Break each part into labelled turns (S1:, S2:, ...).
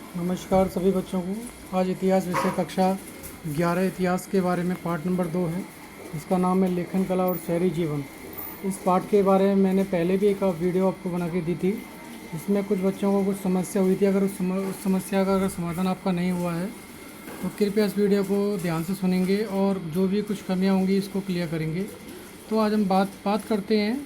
S1: नमस्कार सभी बच्चों को। आज इतिहास विषय कक्षा 11 इतिहास के बारे में पाठ नंबर 2 है, जिसका नाम है लेखन कला और शहरी जीवन। इस पाठ के बारे में मैंने पहले भी एक वीडियो आपको बना के दी थी, जिसमें कुछ बच्चों को कुछ समस्या हुई थी। अगर उस समस्या का अगर समाधान आपका नहीं हुआ है तो कृपया इस वीडियो को ध्यान से सुनेंगे और जो भी कुछ कमियाँ होंगी इसको क्लियर करेंगे। तो आज हम बात करते हैं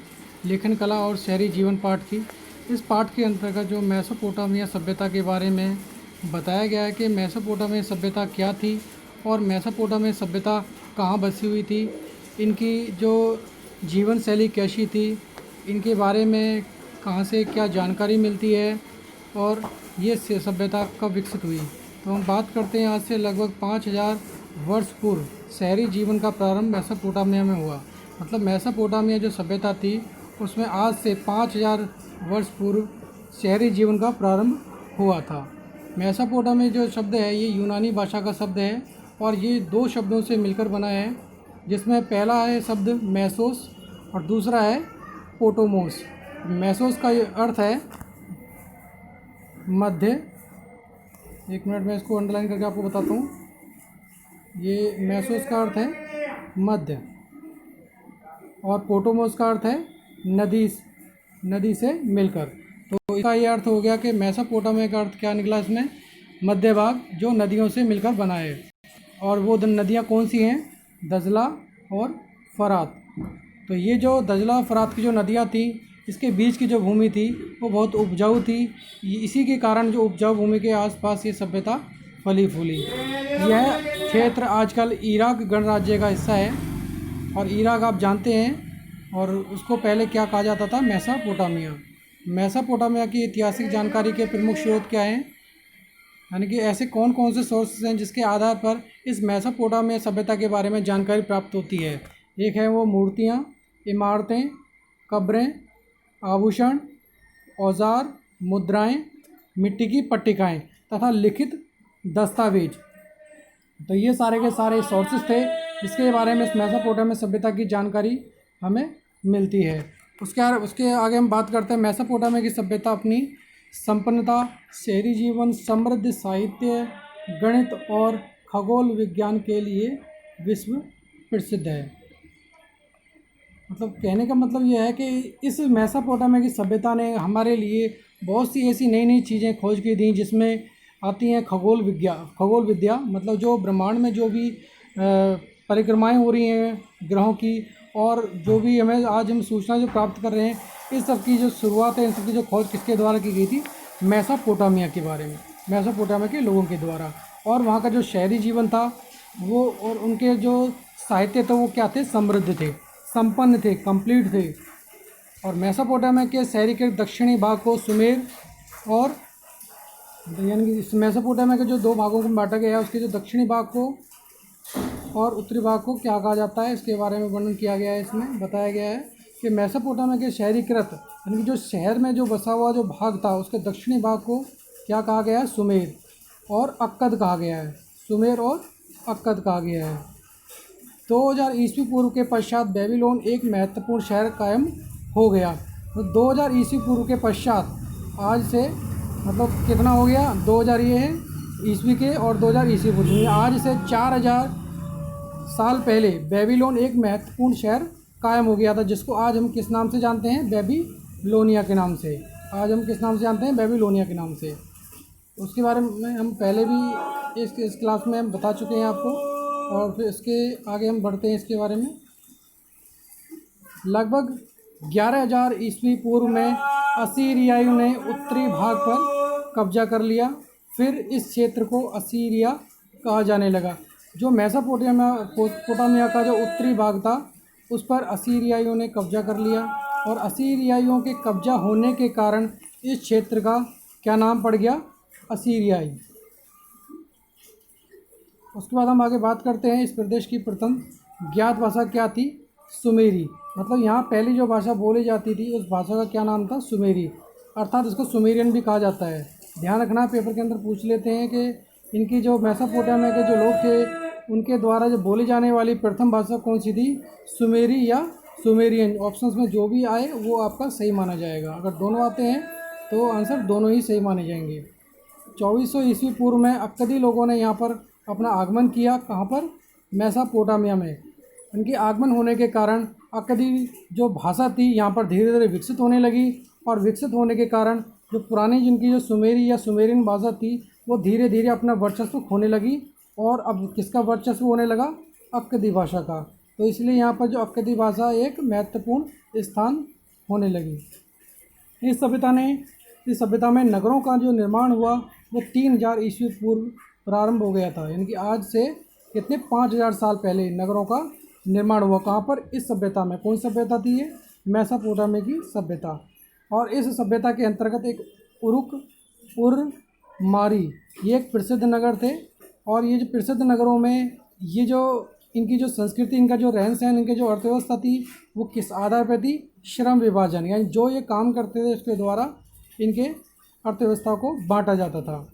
S1: लेखन कला और शहरी जीवन पाठ की। इस पाठ के अंतर्गत जो मेसोपोटामिया सभ्यता के बारे में बताया गया है कि मेसोपोटामिया सभ्यता क्या थी और मेसोपोटामिया सभ्यता कहाँ बसी हुई थी, इनकी जो जीवन शैली कैसी थी, इनके बारे में कहाँ से क्या जानकारी मिलती है और ये सभ्यता कब विकसित हुई। तो हम बात करते हैं आज से लगभग 5000 वर्ष पूर्व शहरी जीवन का प्रारंभ मेसोपोटामिया में हुआ। मतलब मेसोपोटामिया जो सभ्यता थी उसमें आज से 5000 वर्ष पूर्व शहरी जीवन का प्रारंभ हुआ था। मेसोपोटामिया जो शब्द है ये यूनानी भाषा का शब्द है और ये दो शब्दों से मिलकर बना है, जिसमें पहला है शब्द मेसोस और दूसरा है पोटोमोस। मेसोस का अर्थ है मध्य। एक मिनट में इसको अंडरलाइन करके आपको बताता हूँ। ये मेसोस का अर्थ है मध्य और पोटोमोस का अर्थ है नदी से मिलकर। तो इसका ये अर्थ हो गया कि मेसोपोटामिया का अर्थ क्या निकला इसमें, मध्य भाग जो नदियों से मिलकर बना है। और वो नदियाँ कौन सी हैं, दजला और फरात। तो ये जो दजला और फरात की जो नदियाँ थी, इसके बीच की जो भूमि थी वो बहुत उपजाऊ थी। इसी के कारण जो उपजाऊ भूमि के आसपास ये सभ्यता फली फूली। यह क्षेत्र आजकल इराक गणराज्य का हिस्सा है और इराक आप जानते हैं, और उसको पहले क्या कहा जाता था, मेसोपोटामिया। मेसोपोटामिया की ऐतिहासिक जानकारी के प्रमुख स्रोत क्या हैं, यानी कि ऐसे कौन कौन से सोर्सेज हैं जिसके आधार पर इस मेसोपोटामिया सभ्यता के बारे में जानकारी प्राप्त होती है। एक है वो मूर्तियाँ, इमारतें, कब्रें, आभूषण, औजार, मुद्राएं, मिट्टी की पट्टिकाएं तथा लिखित दस्तावेज। तो ये सारे के सारे सोर्सेज थे जिसके बारे में इस मेसोपोटामिया सभ्यता की जानकारी हमें मिलती है। उसके आगे हम बात करते हैं मेसोपोटामिया की सभ्यता अपनी संपन्नता, शहरी जीवन, समृद्ध साहित्य, गणित और खगोल विज्ञान के लिए विश्व प्रसिद्ध है। मतलब कहने का मतलब यह है कि इस मेसोपोटामिया की सभ्यता ने हमारे लिए बहुत सी ऐसी नई नई चीज़ें खोज की दी, जिसमें आती हैं खगोल विद्या। मतलब जो ब्रह्मांड में जो भी परिक्रमाएं हो रही हैं ग्रहों की, और जो भी आज हम सूचना जो प्राप्त कर रहे हैं, इस सब की जो शुरुआत है, इन सब की जो खोज किसके द्वारा की गई थी, मेसोपोटामिया के बारे में, मेसोपोटामिया के लोगों के द्वारा। और वहाँ का जो शहरी जीवन था वो, और उनके जो साहित्य थे वो क्या थे, समृद्ध थे, संपन्न थे, कंप्लीट थे। और मेसोपोटामिया के शहरी के दक्षिणी भाग को सुमेर और, यानी कि इस मेसोपोटामिया के जो दो भागों को बांटा गया है, उसके जो दक्षिणी भाग को और उत्तरी भाग को क्या कहा जाता है, इसके बारे में वर्णन किया गया है। इसमें बताया गया है कि मेसोपोटामिया के शहरीकृत, यानी कि जो शहर में जो बसा हुआ जो भाग था, उसके दक्षिणी भाग को क्या कहा गया है, सुमेर और अक्कद कहा गया है। सुमेर और अक्कद कहा गया है। 2000 ईस्वी पूर्व के पश्चात बेबीलोन एक महत्वपूर्ण शहर कायम हो गया। तो 2000 ईस्वी पूर्व के पश्चात, आज से मतलब कितना हो गया, 2000 ये है ईस्वी के और 2000 ईस्वी पूर्व, आज से 4000 साल पहले बेबीलोन एक महत्वपूर्ण शहर कायम हो गया था, जिसको आज हम किस नाम से जानते हैं, बेबीलोनिया के नाम से। आज हम किस नाम से जानते हैं, बेबीलोनिया के नाम से। उसके बारे में हम पहले भी इस क्लास में हम बता चुके हैं आपको, और फिर इसके आगे हम बढ़ते हैं इसके बारे में। लगभग 11000 ईस्वी पूर्व में असीरियाइयों ने उत्तरी भाग पर कब्जा कर लिया। फिर इस क्षेत्र को असीरिया कहा जाने लगा। जो मेसोपोटामिया का जो उत्तरी भाग था, उस पर असीरियाइयों ने कब्जा कर लिया, और असीरियाइयों के कब्जा होने के कारण इस क्षेत्र का क्या नाम पड़ गया, असीरियाई। उसके बाद हम आगे बात करते हैं इस प्रदेश की प्रथम ज्ञात भाषा क्या थी, सुमेरी। मतलब यहाँ पहली जो भाषा बोली जाती थी उस भाषा का क्या नाम था, सुमेरी, अर्थात इसको सुमेरियन भी कहा जाता है। ध्यान रखना, पेपर के अंदर पूछ लेते हैं कि इनकी जो मेसोपोटामिया के जो लोग थे उनके द्वारा जो बोली जाने वाली प्रथम भाषा कौन सी थी, सुमेरी या सुमेरियन। ऑप्शंस में जो भी आए वो आपका सही माना जाएगा। अगर दोनों आते हैं तो आंसर दोनों ही सही माने जाएंगे। 2400 ईस्वी पूर्व में अक्कदी लोगों ने यहाँ पर अपना आगमन किया। कहाँ पर? मेसोपोटामिया में। इनके आगमन होने के कारण अक्कदी जो भाषा थी यहाँ पर धीरे धीरे विकसित होने लगी, और विकसित होने के कारण जो पुरानी जिनकी जो सुमेरी या सुमेरियन भाषा थी वो धीरे धीरे अपना वर्चस्व खोने लगी। और अब किसका वर्चस्व होने लगा? अक्कदी भाषा का। तो इसलिए यहाँ पर जो अक्कदी भाषा एक महत्वपूर्ण स्थान होने लगी। इस सभ्यता में नगरों का जो निर्माण हुआ वो 3000 ईस्वी पूर्व प्रारंभ हो गया था। यानी कि आज से कितने 5000 साल पहले नगरों का निर्माण हुआ। कहाँ पर? इस सभ्यता में। कौन सभ्यता थी ये? मेसोपोटामिया की सभ्यता। और इस सभ्यता के अंतर्गत एक उरुक उर मारी ये एक प्रसिद्ध नगर थे। और ये जो प्रसिद्ध नगरों में ये जो इनकी जो संस्कृति, इनका जो रहन सहन, इनकी जो अर्थव्यवस्था थी वो किस आधार पर थी? श्रम विभाजन, यानी जो ये काम करते थे उसके द्वारा इनके अर्थव्यवस्था को बांटा जाता था।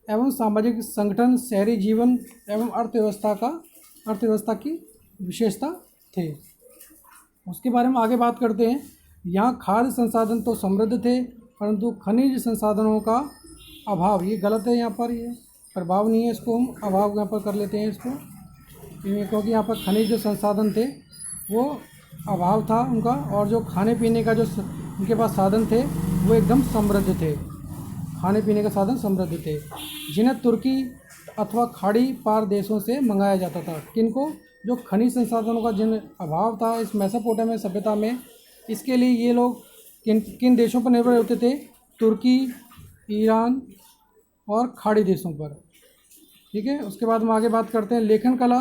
S1: एवं सामाजिक संगठन, शहरी जीवन एवं अर्थव्यवस्था की विशेषता थे। उसके बारे में आगे बात करते हैं। यहाँ खाद्य संसाधन तो समृद्ध थे, परंतु खनिज संसाधनों का अभाव, ये गलत है, यहाँ पर ये प्रभाव नहीं है, इसको हम अभाव यहाँ पर कर लेते हैं इसको, क्योंकि यहाँ पर खनिज जो संसाधन थे वो अभाव था उनका, और जो खाने पीने का जो उनके पास साधन थे वो एकदम समृद्ध थे। खाने पीने का साधन समृद्ध थे, जिन्हें तुर्की अथवा खाड़ी पार देशों से मंगाया जाता था। किनको? जो खनिज संसाधनों का जिन अभाव था इस मेसोपोटामिया सभ्यता में, इसके लिए ये लोग किन देशों पर निर्भर होते थे? तुर्की, ईरान और खाड़ी देशों पर। ठीक है। उसके बाद हम आगे बात करते हैं लेखन कला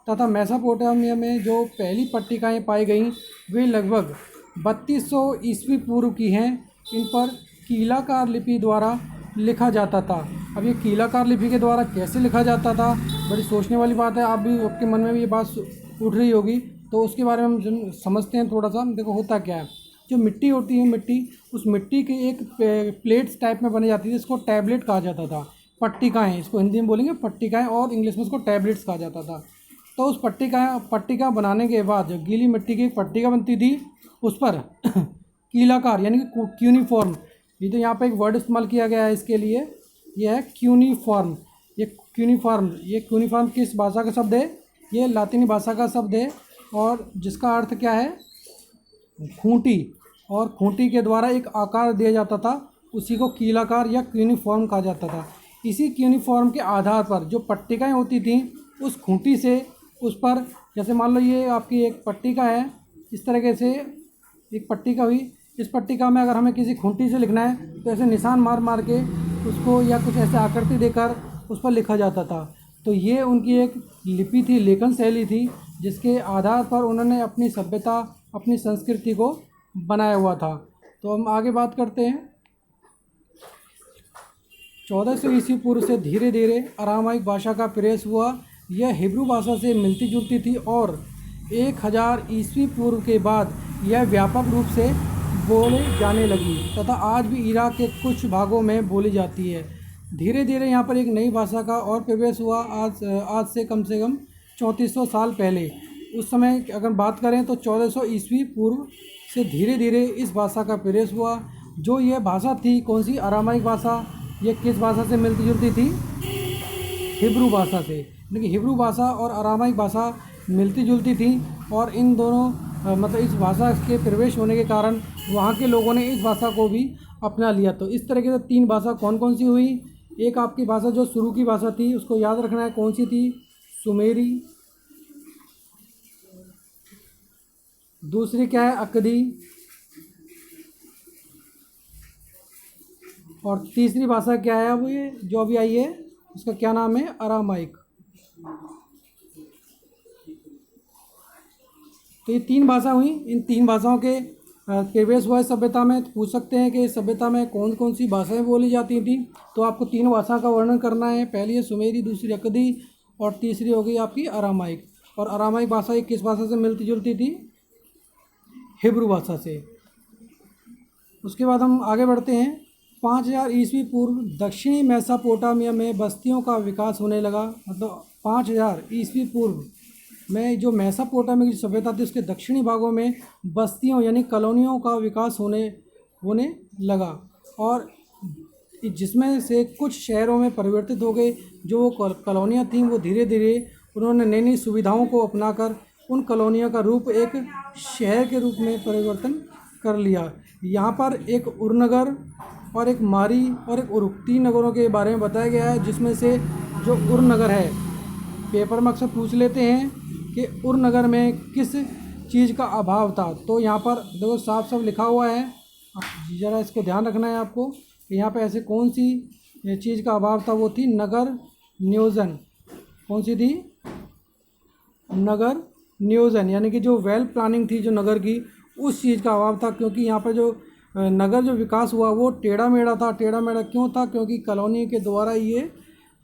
S1: तथा मेसोपोटामिया में जो पहली पट्टिकाएँ पाई गईं वे लगभग 3200 ईस्वी पूर्व की हैं। इन पर कीलाकार लिपि द्वारा लिखा जाता था। अब ये कीलाकार लिपि के द्वारा कैसे लिखा जाता था, बड़ी सोचने वाली बात है। आप भी, आपके मन में भी ये बात उठ रही होगी, तो उसके बारे में हम समझते हैं थोड़ा सा। देखो होता क्या है, जो मिट्टी होती है, मिट्टी, उस मिट्टी की एक प्लेट्स टाइप में बनी जाती थी, इसको टैबलेट कहा जाता था। पट्टिकाएँ, इसको हिंदी में बोलेंगे पट्टिकाएँ, और इंग्लिश में इसको टैबलेट्स कहा जाता था। तो उस पट्टिका बनाने के बाद जो गीली मिट्टी की एक पट्टिका बनती थी उस पर कीलाकार यानी कि क्यूनिफॉर्म, ये तो यहाँ पे एक वर्ड इस्तेमाल किया गया है इसके लिए, ये है क्यूनिफॉर्म। ये क्यूनिफॉर्म किस भाषा का शब्द है? ये लातिनी भाषा का शब्द है, और जिसका अर्थ क्या है? खूंटी। और खूंटी के द्वारा एक आकार दिया जाता था, उसी को कीलाकार या क्यूनिफॉर्म कहा जाता था। इसी क्यूनिफॉर्म के आधार पर जो पट्टिकाएँ होती थीं उस खूंटी से उस पर, जैसे मान लो ये आपकी एक पट्टिका है, इस तरीके से एक पट्टिका हुई, इस पट्टिका में अगर हमें किसी खूंटी से लिखना है तो ऐसे निशान मार मार के उसको, या कुछ ऐसे आकृति देकर उस पर लिखा जाता था। तो ये उनकी एक लिपि थी, लेखन शैली थी, जिसके आधार पर उन्होंने अपनी सभ्यता, अपनी संस्कृति को बनाया हुआ था। तो हम आगे बात करते हैं। 1400 ईस्वी पूर्व से धीरे धीरे अरामाइक भाषा का प्रवेश हुआ। यह हिब्रू भाषा से मिलती जुलती थी, और 1000 ईस्वी पूर्व के बाद यह व्यापक रूप से बोले जाने लगी तथा आज भी इराक के कुछ भागों में बोली जाती है। धीरे धीरे यहाँ पर एक नई भाषा का और प्रवेश हुआ। आज से कम 3400 साल पहले, उस समय अगर बात करें तो 1400 ईस्वी पूर्व से धीरे धीरे इस भाषा का प्रवेश हुआ। जो यह भाषा थी, कौन सी? अरामाइक भाषा। ये किस भाषा से मिलती जुलती थी? हिब्रू भाषा से। लेकिन हिब्रू भाषा और अरामाइक भाषा मिलती जुलती थी, और इन दोनों मतलब इस भाषा के प्रवेश होने के कारण वहाँ के लोगों ने इस भाषा को भी अपना लिया। तो इस तरीके से 3 भाषा कौन कौन सी हुई? एक आपकी भाषा जो शुरू की भाषा थी उसको याद रखना है, कौन सी थी? सुमेरी। दूसरी क्या है? अक्कदी। और तीसरी भाषा क्या है अब ये जो अभी आई है, उसका क्या नाम है? अरामाइक। तो ये 3 भाषा हुई। इन 3 भाषाओं के प्रवेश हुआ सभ्यता में। तो पूछ सकते हैं कि इस सभ्यता में कौन कौन सी भाषाएं बोली जाती थी, तो आपको 3 भाषा का वर्णन करना है। पहली है सुमेरी, दूसरी अक्कदी, और तीसरी हो गई आपकी अरामाइक। और अरामाइक भाषा ये किस भाषा से मिलती जुलती थी? हिब्रू भाषा से। उसके बाद हम आगे बढ़ते हैं। 5000 ईस्वी पूर्व दक्षिणी मेसोपोटामिया में बस्तियों का विकास होने लगा। मतलब 5000 ईस्वी पूर्व में जो मेसोपोटामिया की सभ्यता थी उसके दक्षिणी भागों में बस्तियों यानी कॉलोनियों का विकास होने लगा। और जिसमें से कुछ शहरों में परिवर्तित हो गए। जो वो कॉलोनियाँ थीं वो धीरे धीरे उन्होंने नई नई सुविधाओं को अपनाकर उन कॉलोनियों का रूप एक शहर के रूप में परिवर्तन कर लिया। यहाँ पर एक उरनगर और एक मारी और एक उरुक 3 नगरों के बारे में बताया गया है, जिसमें से जो उरनगर है, पेपर में अक्सर पूछ लेते हैं कि उरनगर में किस चीज़ का अभाव था। तो यहाँ पर देखो साफ साफ लिखा हुआ है, ज़रा इसको ध्यान रखना है आपको कि यहाँ पे ऐसे कौन सी चीज़ का अभाव था। वो थी नगर नियोजन। कौन सी थी? नगर नियोजन, यानी कि जो वेल प्लानिंग थी जो नगर की, उस चीज़ का अभाव था। क्योंकि यहाँ पर जो नगर जो विकास हुआ वो टेढ़ा मेढ़ा था। टेढ़ा मेढ़ा क्यों था? क्योंकि कॉलोनी के द्वारा ये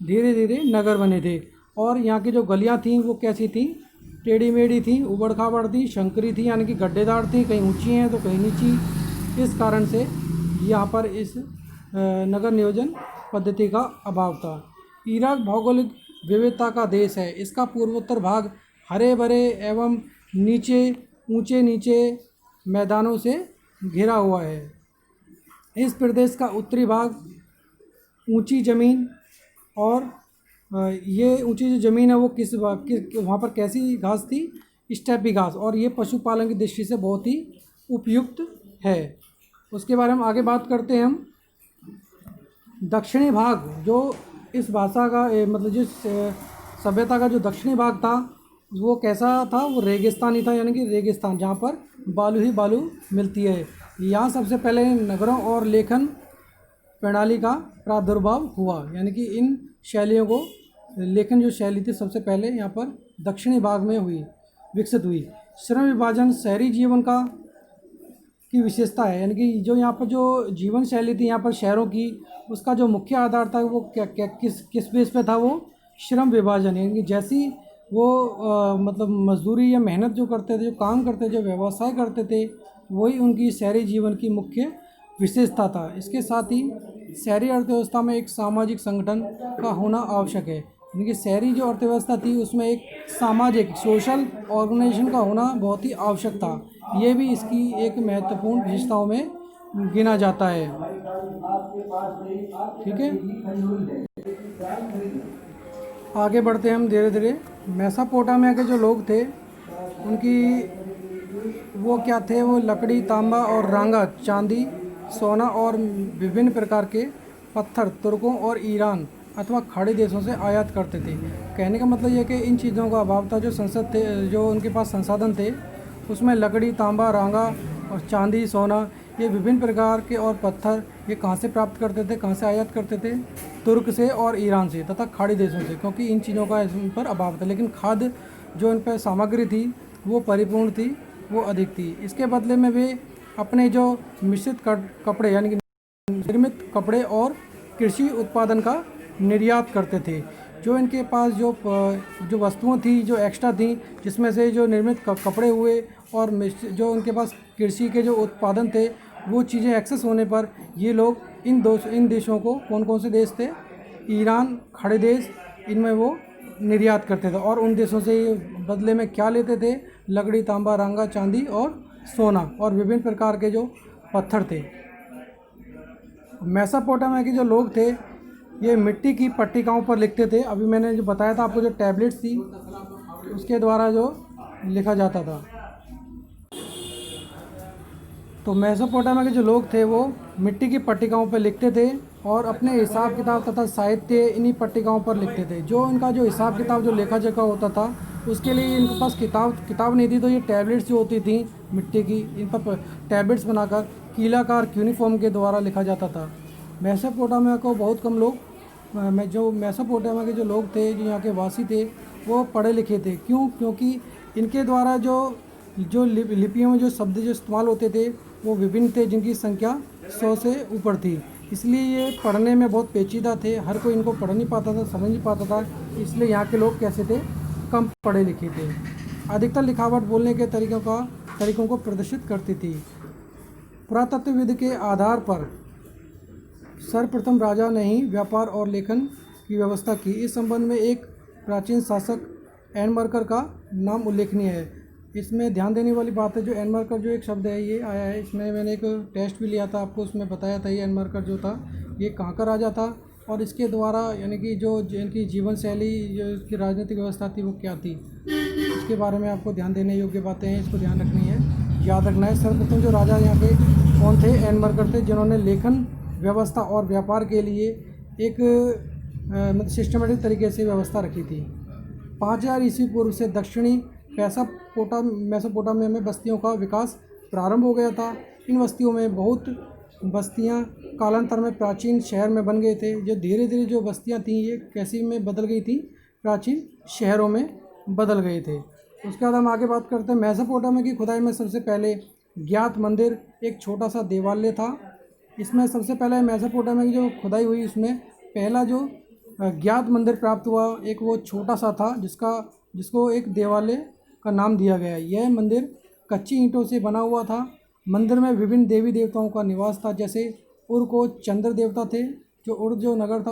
S1: धीरे धीरे नगर बने थे। और यहाँ की जो गलियाँ थीं वो कैसी थीं? टेढ़ी मेढ़ी थी, उबड़ खाबड़ थी, शंकरी थी, यानी कि गड्ढेदार थी, कहीं ऊंची हैं तो कहीं नीची। इस कारण से यहाँ पर इस नगर नियोजन पद्धति का अभाव था। इराक भौगोलिक विविधता का देश है। इसका पूर्वोत्तर भाग हरे भरे एवं ऊंचे नीचे मैदानों से घिरा हुआ है। इस प्रदेश का उत्तरी भाग ऊंची ज़मीन, और ये ऊंची जो ज़मीन है वो वहाँ पर कैसी घास थी? स्टेपी घास, और ये पशुपालन की दृष्टि से बहुत ही उपयुक्त है। उसके बारे में आगे बात करते हैं हम। दक्षिणी भाग जो इस भाषा का मतलब जिस सभ्यता का जो दक्षिणी भाग था वो कैसा था? वो रेगिस्तानी था, यानी कि रेगिस्तान, जहाँ पर बालू ही बालू मिलती है। यहाँ सबसे पहले नगरों और लेखन प्रणाली का प्रादुर्भाव हुआ, यानी कि इन शैलियों को, लेखन जो शैली थी सबसे पहले यहाँ पर दक्षिणी भाग में विकसित हुई। श्रम विभाजन शहरी जीवन की विशेषता है, यानी कि जो यहाँ पर जो जीवन शैली थी यहाँ पर शहरों की, उसका जो मुख्य आधार था वो किस बेस पे था? वो श्रम विभाजन, यानी कि जैसी वो मतलब मजदूरी या मेहनत जो करते थे, जो काम करते थे, जो व्यवसाय करते थे, वही उनकी शहरी जीवन की मुख्य विशेषता था। इसके साथ ही शहरी अर्थव्यवस्था में एक सामाजिक संगठन का होना आवश्यक है, यानी कि शहरी जो अर्थव्यवस्था थी उसमें एक सामाजिक सोशल ऑर्गेनाइजेशन का होना बहुत ही आवश्यक था। ये भी इसकी एक महत्वपूर्ण विशेषताओं में गिना जाता है। ठीक है, आगे बढ़ते हैं हम धीरे धीरे। मेसोपोटामिया के जो लोग थे उनकी वो क्या थे? वो लकड़ी, तांबा और रांगा, चांदी, सोना और विभिन्न प्रकार के पत्थर तुर्कों और ईरान अथवा खाड़ी देशों से आयात करते थे। कहने का मतलब ये कि इन चीज़ों का अभाव था। जो संसद थे, जो उनके पास संसाधन थे, उसमें लकड़ी, तांबा, रांगा और चांदी, सोना, ये विभिन्न प्रकार के और पत्थर ये कहाँ से प्राप्त करते थे? कहाँ से आयात करते थे? तुर्क से और ईरान से तथा खाड़ी देशों से, क्योंकि इन चीज़ों का इन पर अभाव था। लेकिन खाद्य जो इन पर सामग्री थी वो परिपूर्ण थी, वो अधिक थी। इसके बदले में वे अपने जो मिश्रित कपड़े, यानी कि निर्मित कपड़े और कृषि उत्पादन का निर्यात करते थे। जो इनके पास जो वस्तुएं थी जो एक्स्ट्रा थी, जिसमें से जो निर्मित कपड़े हुए और जो उनके पास कृषि के जो उत्पादन थे, वो चीज़ें एक्सेस होने पर ये लोग इन देशों को, कौन कौन से देश थे? ईरान, खाड़ी देश, इनमें वो निर्यात करते थे। और उन देशों से ये बदले में क्या लेते थे? लकड़ी, तांबा, रांगा, चांदी और सोना और विभिन्न प्रकार के जो पत्थर थे। मेसोपोटामिया के जो लोग थे ये मिट्टी की पट्टिकाओं पर लिखते थे। अभी मैंने जो बताया था आपको, जो टैबलेट्स थी उसके द्वारा जो लिखा जाता था। तो मेसोपोटामिया के जो लोग थे वो मिट्टी की पट्टिकाओं पर लिखते थे और अपने हिसाब किताब तथा साहित्य इन्हीं पट्टिकाओं पर लिखते थे। जो इनका जो हिसाब किताब जो लेखा जोखा होता था उसके लिए इनके पास किताब नहीं थी, तो ये टैबलेट्स जो होती थी मिट्टी की, इन पर टैबलेट्स बनाकर कीलाकार क्यूनिफॉर्म के द्वारा लिखा जाता था। मेसोपोटामिया को बहुत कम लोग जो मेसोपोटामिया के जो लोग थे, जो यहाँ के वासी थे, वो पढ़े लिखे थे। क्यों? क्योंकि इनके द्वारा जो लिपियों में जो शब्द जो इस्तेमाल होते थे वो विभिन्न थे, जिनकी संख्या 100 से ऊपर थी। इसलिए ये पढ़ने में बहुत पेचीदा थे। हर कोई इनको पढ़ नहीं पाता था, समझ नहीं पाता था। इसलिए यहाँ के लोग कैसे थे? कम पढ़े लिखे थे। अधिकतर लिखावट बोलने के तरीकों को प्रदर्शित करती थी। पुरातत्वविद के आधार पर सर्वप्रथम राजा ने ही व्यापार और लेखन की व्यवस्था की। इस संबंध में एक प्राचीन शासक एनमर्कर का नाम उल्लेखनीय है। इसमें ध्यान देने वाली बात है, जो एनमर्कर जो एक शब्द है ये आया है, इसमें मैंने एक टेस्ट भी लिया था, आपको उसमें बताया था ये एनमर्कर जो था ये कहाँ का राजा था और इसके द्वारा यानी कि जो इनकी जीवन शैली, जो इसकी राजनीतिक व्यवस्था थी वो क्या थी, इसके बारे में आपको ध्यान देने योग्य बातें हैं, इसको ध्यान रखनी है, याद रखना है। सर्वप्रथम जो राजा यहाँ के कौन थे? एनमरकर थे, जिन्होंने लेखन व्यवस्था और व्यापार के लिए एक मतलब सिस्टमेटिक तरीके से व्यवस्था रखी थी। 5000 ईस्वी पूर्व से दक्षिणी मेसोपोटामिया में बस्तियों का विकास प्रारंभ हो गया था। इन बस्तियों में बहुत बस्तियां कालांतर में प्राचीन शहर में बन गए थे। जो धीरे धीरे जो बस्तियां थीं ये कैसी में बदल गई थी? प्राचीन शहरों में बदल गए थे। उसके बाद हम आगे बात करते हैं। मेसोपोटामिया की खुदाई में सबसे पहले ज्ञात मंदिर एक छोटा सा देवालय था। इसमें सबसे पहले मेसोपोटामिया की जो खुदाई हुई उसमें पहला जो ज्ञात मंदिर प्राप्त हुआ एक वो छोटा सा था जिसको एक देवालय का नाम दिया गया। यह मंदिर कच्ची ईंटों से बना हुआ था। मंदिर में विभिन्न देवी देवताओं का निवास था। जैसे उर को चंद्र देवता थे, जो नगर था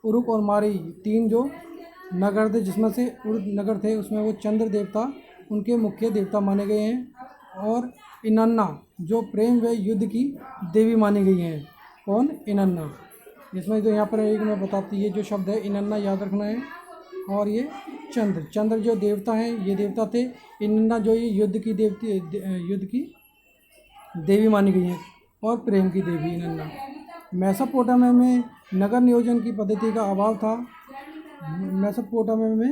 S1: उरुक और मारी, 3 जो नगर थे जिसमें से उर नगर थे उसमें वो चंद्र देवता उनके मुख्य देवता माने गए हैं। और इनन्ना जो प्रेम व युद्ध की देवी मानी गई हैं। कौन? इनन्ना। इसमें जो यहाँ पर एक मैं बताती है जो शब्द है इनन्ना, याद रखना है। और ये चंद्र जो देवता हैं ये देवता थे। इनन्ना जो ये युद्ध की देवी मानी गई हैं और प्रेम की देवी इनन्ना। मेसोपोटामिया में नगर नियोजन की पद्धति का अभाव था। मेसोपोटामिया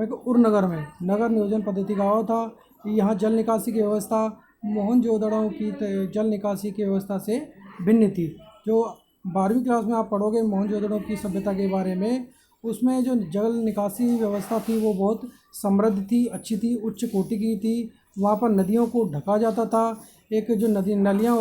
S1: के उर नगर में नगर नियोजन पद्धति का अभाव था। यहाँ जल निकासी की व्यवस्था मोहनजोदड़ो की जल निकासी की व्यवस्था से भिन्न थी। जो 12वीं क्लास में आप पढ़ोगे मोहनजोदड़ो की सभ्यता के बारे में, उसमें जो जल निकासी व्यवस्था थी वो बहुत समृद्ध थी, अच्छी थी, उच्च कोटि की थी। वहाँ पर नदियों को ढका जाता था। एक जो नालियाँ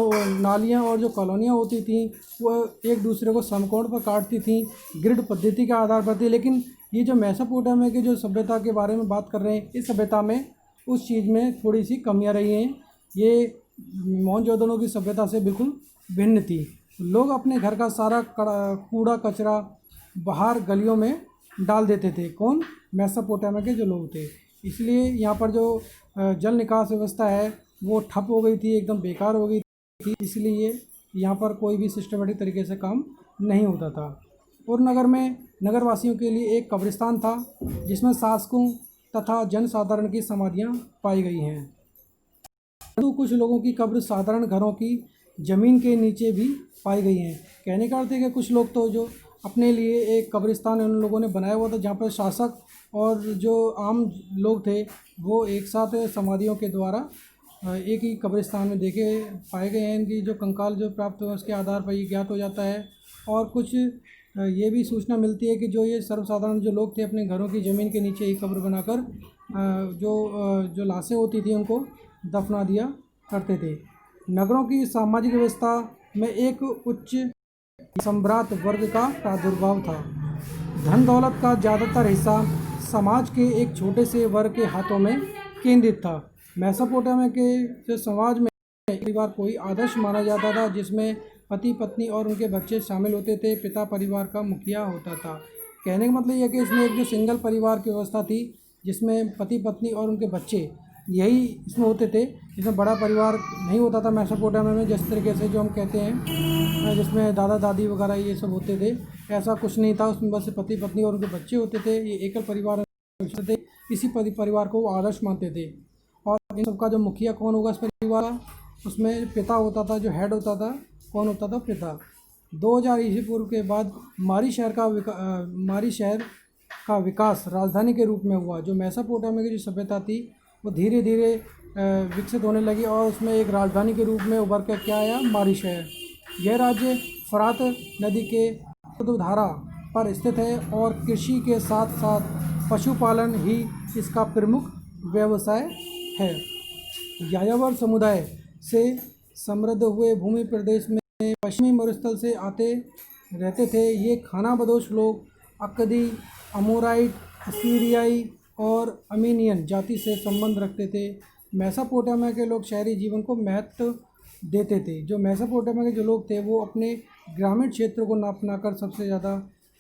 S1: और जो कॉलोनियाँ होती थीं वो एक दूसरे को समकोण पर काटती थीं, ग्रिड पद्धति के आधार पर थी। लेकिन ये जो मेसोपोटामिया की जो सभ्यता के बारे में बात कर रहे हैं, इस सभ्यता में उस चीज़ में थोड़ी सी कमियाँ रही हैं। ये मोहनजोदड़ो की सभ्यता से बिल्कुल भिन्न थी। लोग अपने घर का सारा कूड़ा कचरा बाहर गलियों में डाल देते थे। कौन? मेसोपोटामिया के जो लोग थे। इसलिए यहाँ पर जो जल निकास व्यवस्था है वो ठप हो गई थी, एकदम बेकार हो गई थी। इसलिए यहाँ पर कोई भी सिस्टमेटिक तरीके से काम नहीं होता था। और नगर में नगरवासियों के लिए एक कब्रिस्तान था जिसमें शासकों तथा जनसाधारण की समाधियाँ पाई गई हैं। तो कुछ लोगों की कब्र साधारण घरों की ज़मीन के नीचे भी पाई गई हैं। कहने का अर्थ है कि कुछ लोग तो जो अपने लिए एक कब्रिस्तान उन लोगों ने बनाया हुआ था जहाँ पर शासक और जो आम लोग थे वो एक साथ समाधियों के द्वारा एक ही कब्रिस्तान में देखे पाए गए हैं। इनकी जो कंकाल जो प्राप्त हुआ उसके आधार पर ये ज्ञात हो जाता है। और कुछ ये भी सूचना मिलती है कि जो ये सर्वसाधारण जो लोग थे अपने घरों की ज़मीन के नीचे ही कब्र बनाकर जो लाशें होती थी उनको दफना दिया करते थे। नगरों की सामाजिक व्यवस्था में एक उच्च सम्भ्रांत वर्ग का प्रादुर्भाव था। धन दौलत का ज़्यादातर हिस्सा समाज के एक छोटे से वर्ग के हाथों में केंद्रित था। मेसोपोटामिया के जो समाज में परिवार कोई आदर्श माना जाता था जिसमें पति पत्नी और उनके बच्चे शामिल होते थे। पिता परिवार का मुखिया होता था। कहने का मतलब यह है कि इसमें एक जो सिंगल परिवार की व्यवस्था थी जिसमें पति पत्नी और उनके बच्चे यही इसमें होते थे। इसमें बड़ा परिवार नहीं होता था मेसोपोटामिया में जिस तरीके से जो हम कहते हैं जिसमें दादा दादी वगैरह ये सब होते थे, ऐसा कुछ नहीं था। उसमें बस पति पत्नी और उनके बच्चे होते थे। ये एकल परिवार थे। इसी परिवार को वो आदर्श मानते थे। और इन सबका जो मुखिया कौन होगा इस परिवार का, उसमें पिता होता था, जो हेड होता था। कौन होता था? पिता। 2000 ईस्वी पूर्व के बाद मारी शहर का विकास राजधानी के रूप में हुआ। जो मेसोपोटामिया की जो सभ्यता थी वो धीरे धीरे विकसित होने लगी और उसमें एक राजधानी के रूप में उभर कर क्या आया? मारी शहर। यह राज्य फरात नदी के धारा पर स्थित है और कृषि के साथ साथ पशुपालन ही इसका प्रमुख व्यवसाय है। यायावर समुदाय से समृद्ध हुए भूमि प्रदेश में पश्चिमी मरुस्थल से आते रहते थे। ये खानाबदोश लोग अक्कदी, अमोराइट, असीरियाई और अर्मीनियन जाति से संबंध रखते थे। मेसोपोटामिया के लोग शहरी जीवन को महत्व देते थे। जो मेसोपोटामिया के जो लोग थे वो अपने ग्रामीण क्षेत्र को ना अपनाकर सबसे ज़्यादा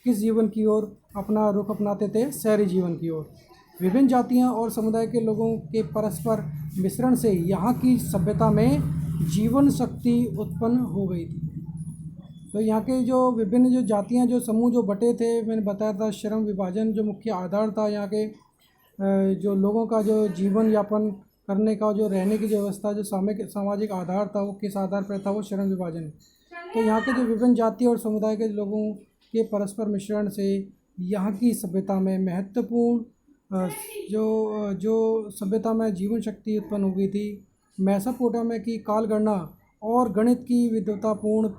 S1: किस जीवन की ओर अपना रुख अपनाते थे? शहरी जीवन की ओर। विभिन्न जातियां और समुदाय के लोगों के परस्पर मिश्रण से यहाँ की सभ्यता में जीवन शक्ति उत्पन्न हो गई थी। तो यहाँ के जो विभिन्न जो जातियाँ जो समूह जो बटे थे, मैंने बताया था श्रम विभाजन जो मुख्य आधार था यहाँ के जो लोगों का जो जीवन यापन करने का जो रहने की जो व्यवस्था जो सामाजिक आधार था वो किस आधार पर था, वो श्रम विभाजन। तो यहाँ के जो विभिन्न जाति और समुदाय के लोगों के परस्पर मिश्रण से यहाँ की सभ्यता में महत्वपूर्ण जो सभ्यता में जीवन शक्ति उत्पन्न हो गई थी। मेसोपोटामिया की काल गणना और गणित की विद्वतापूर्ण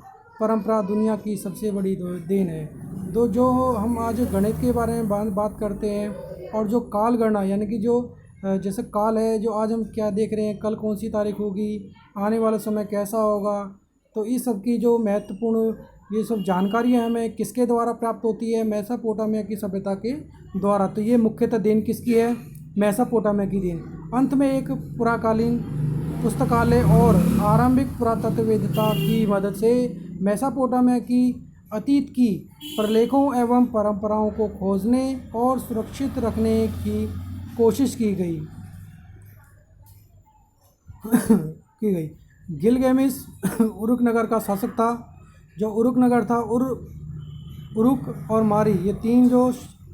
S1: परंपरा दुनिया की सबसे बड़ी देन है। जो हम आज गणित के बारे में बात करते हैं और जो काल गणना यानी कि जो जैसे काल है, जो आज हम क्या देख रहे हैं, कल कौन सी तारीख होगी, आने वाला समय कैसा होगा, तो इस सब की जो महत्वपूर्ण ये सब जानकारियाँ हमें किसके द्वारा प्राप्त होती है, मेसोपोटामिया की सभ्यता के द्वारा। तो ये मुख्यतः देन किसकी है, मेसोपोटामिया की देन। अंत में एक पुराकालीन पुस्तकालय और आरंभिक पुरातत्ववेदता की मदद से मेसोपोटामिया की अतीत की प्रलेखों एवं परंपराओं को खोजने और सुरक्षित रखने की कोशिश की गई। गिलगेमिस उरुक नगर का शासक था। जो उरुक नगर था, उरुक और मारी, ये तीन जो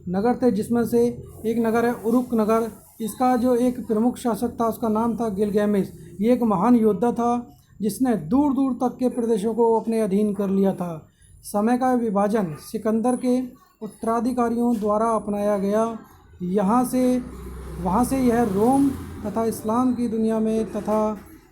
S1: नगर थे, जिसमें से एक नगर है उरुक नगर। इसका जो एक प्रमुख शासक था उसका नाम था गिलगेमिस। ये एक महान योद्धा था जिसने दूर दूर तक के प्रदेशों को अपने अधीन कर लिया था। समय का विभाजन सिकंदर के उत्तराधिकारियों द्वारा अपनाया गया। वहाँ से यह रोम तथा इस्लाम की दुनिया में तथा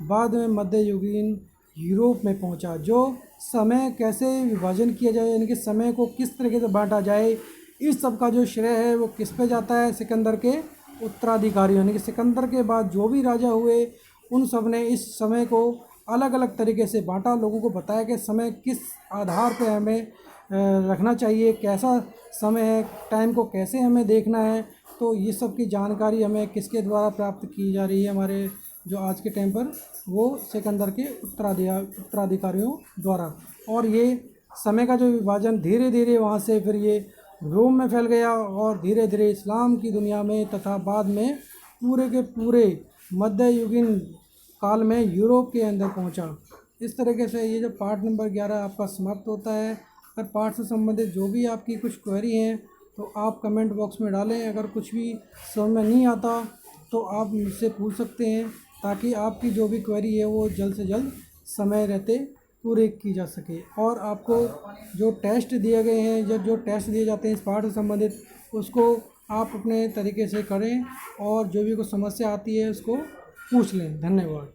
S1: बाद में मध्ययुगीन यूरोप में पहुँचा। जो समय कैसे विभाजन किया जाए, यानी कि समय को किस तरीके से बांटा जाए, इस सब का जो श्रेय है वो किस पे जाता है, सिकंदर के उत्तराधिकारियों, यानी कि सिकंदर के बाद जो भी राजा हुए उन सब ने इस समय को अलग अलग तरीके से बांटा, लोगों को बताया कि समय किस आधार पे हमें रखना चाहिए, कैसा समय है, टाइम को कैसे हमें देखना है। तो ये सब की जानकारी हमें किसके द्वारा प्राप्त की जा रही है, हमारे जो आज के टाइम पर वो सिकंदर के उत्तराधिकारियों द्वारा। और ये समय का जो विभाजन धीरे धीरे वहाँ से फिर ये रोम में फैल गया और धीरे धीरे इस्लाम की दुनिया में तथा बाद में पूरे के पूरे मध्ययुगीन काल में यूरोप के अंदर पहुंचा। इस तरीके से ये जो पार्ट नंबर 11 आपका समाप्त होता है। अगर पार्ट से संबंधित जो भी आपकी कुछ क्वेरी हैं तो आप कमेंट बॉक्स में डालें। अगर कुछ भी समझ में नहीं आता तो आप मुझसे पूछ सकते हैं, ताकि आपकी जो भी क्वेरी है वो जल्द से जल्द समय रहते पूरे की जा सके। और आपको जो टेस्ट दिए गए हैं, जो टेस्ट दिए जाते हैं इस पाठ से संबंधित, उसको आप अपने तरीके से करें और जो भी कोई समस्या आती है उसको पूछ लें। धन्यवाद।